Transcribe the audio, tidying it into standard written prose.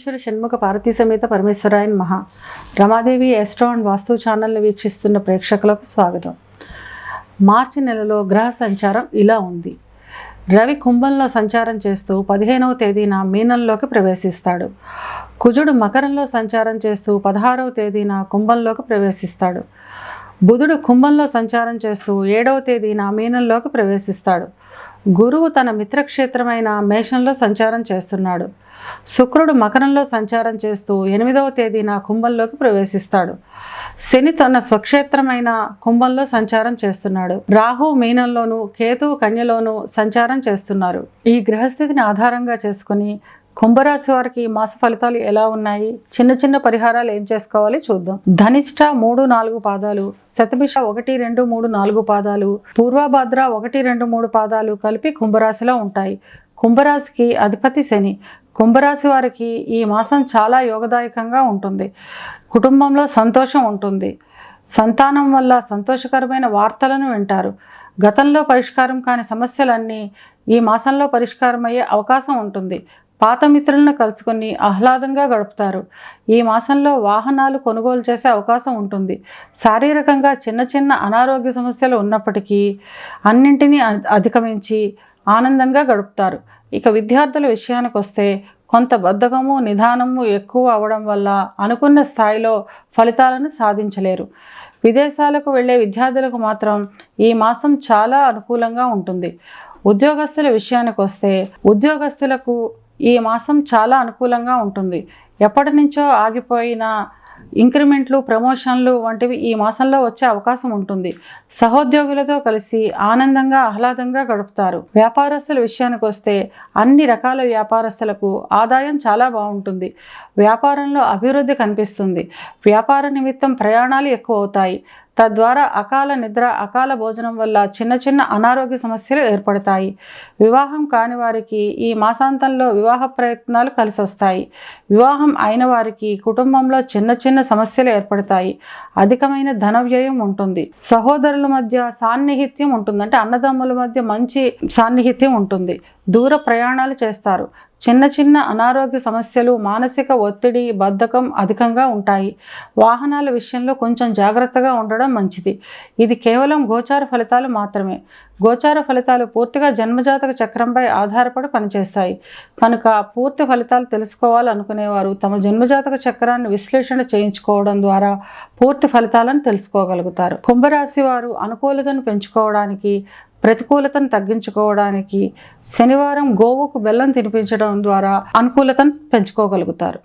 పరమేశ్వర షణ్ముఖ పార్వతీ సమేత పరమేశ్వరాయన్ మహా రమాదేవి ఎస్ట్రో అండ్ వాస్తు ఛానల్ని వీక్షిస్తున్న ప్రేక్షకులకు స్వాగతం. మార్చి నెలలో గ్రహ సంచారం ఇలా ఉంది. రవి కుంభంలో సంచారం చేస్తూ 15వ తేదీన మీనంలోకి ప్రవేశిస్తాడు. కుజుడు మకరంలో సంచారం చేస్తూ 16వ తేదీన కుంభంలోకి ప్రవేశిస్తాడు. బుధుడు కుంభంలో సంచారం చేస్తూ 7వ తేదీన మీనంలోకి ప్రవేశిస్తాడు. గురువు తన మిత్రక్షేత్రమైన మేషంలో సంచారం చేస్తున్నాడు. శుక్రుడు మకరంలో సంచారం చేస్తూ 8వ తేదీన కుంభంలోకి ప్రవేశిస్తాడు. శని తన స్వక్షేత్రమైన కుంభంలో సంచారం చేస్తున్నాడు. రాహు మీనంలోను, కేతువు కన్యలోను సంచారం చేస్తున్నారు. ఈ గ్రహస్థితిని ఆధారంగా చేసుకుని కుంభరాశి వారికి మాస ఫలితాలు ఎలా ఉన్నాయి, చిన్న చిన్న పరిహారాలు ఏం చేసుకోవాలి చూద్దాం. ధనిష్ట 3-4 పాదాలు, శతభిష 1-2-3-4 పాదాలు, పూర్వభద్ర 1-2-3 పాదాలు కలిపి కుంభరాశిలో ఉంటాయి. కుంభరాశికి అధిపతి శని. కుంభరాశి వారికి ఈ మాసం చాలా యోగదాయకంగా ఉంటుంది. కుటుంబంలో సంతోషం ఉంటుంది. సంతానం వల్ల సంతోషకరమైన వార్తలను వింటారు. గతంలో పరిష్కారం కాని సమస్యలన్నీ ఈ మాసంలో పరిష్కారమయ్యే అవకాశం ఉంటుంది. పాత మిత్రులను కలుసుకొని ఆహ్లాదంగా గడుపుతారు. ఈ మాసంలో వాహనాలు కొనుగోలు చేసే అవకాశం ఉంటుంది. శారీరకంగా చిన్న చిన్న అనారోగ్య సమస్యలు ఉన్నప్పటికీ అన్నింటినీ అధిగమించి ఆనందంగా గడుపుతారు. ఇక విద్యార్థుల విషయానికి వస్తే కొంత బద్ధకము, నిదానము ఎక్కువ అవడం వల్ల అనుకున్న స్థాయిలో ఫలితాలను సాధించలేరు. విదేశాలకు వెళ్ళే విద్యార్థులకు మాత్రం ఈ మాసం చాలా అనుకూలంగా ఉంటుంది. ఉద్యోగస్తుల విషయానికి వస్తే ఉద్యోగస్తులకు ఈ మాసం చాలా అనుకూలంగా ఉంటుంది. ఎప్పటి నుంచో ఆగిపోయిన ఇంక్రిమెంట్లు, ప్రమోషన్లు వంటివి ఈ మాసంలో వచ్చే అవకాశం ఉంటుంది. సహోద్యోగులతో కలిసి ఆనందంగా ఆహ్లాదంగా గడుపుతారు. వ్యాపారస్తుల విషయానికి వస్తే అన్ని రకాల వ్యాపారస్తులకు ఆదాయం చాలా బాగుంటుంది. వ్యాపారంలో అభివృద్ధి కనిపిస్తుంది. వ్యాపార నిమిత్తం ప్రయాణాలు ఎక్కువ అవుతాయి. తద్వారా అకాల నిద్ర, అకాల భోజనం వల్ల చిన్న చిన్న అనారోగ్య సమస్యలు ఏర్పడతాయి. వివాహం కాని వారికి ఈ మాసాంతంలో వివాహ ప్రయత్నాలు కలిసి వస్తాయి. వివాహం అయిన వారికి కుటుంబంలో చిన్న చిన్న సమస్యలు ఏర్పడతాయి. అధికమైన ధన వ్యయం ఉంటుంది. సహోదరుల మధ్య సాన్నిహిత్యం ఉంటుంది. అంటే అన్నదమ్ముల మధ్య మంచి సాన్నిహిత్యం ఉంటుంది. దూర ప్రయాణాలు చేస్తారు. చిన్న చిన్న అనారోగ్య సమస్యలు, మానసిక ఒత్తిడి, బద్ధకం అధికంగా ఉంటాయి. వాహనాల విషయంలో కొంచెం జాగ్రత్తగా ఉండడం మంచిది. ఇది కేవలం గోచార ఫలితాలు మాత్రమే. గోచార ఫలితాలు పూర్తిగా జన్మజాతక చక్రంపై ఆధారపడి పనిచేస్తాయి. కనుక పూర్తి ఫలితాలు తెలుసుకోవాలనుకునేవారు తమ జన్మజాతక చక్రాన్ని విశ్లేషణ చేయించుకోవడం ద్వారా పూర్తి ఫలితాలను తెలుసుకోగలుగుతారు. కుంభరాశి వారు అనుకూలతను పెంచుకోవడానికి, ప్రతికూలతను తగ్గించుకోవడానికి శనివారం గోవుకు బెల్లం తినిపించడం ద్వారా అనుకూలతను పెంచుకోగలుగుతారు.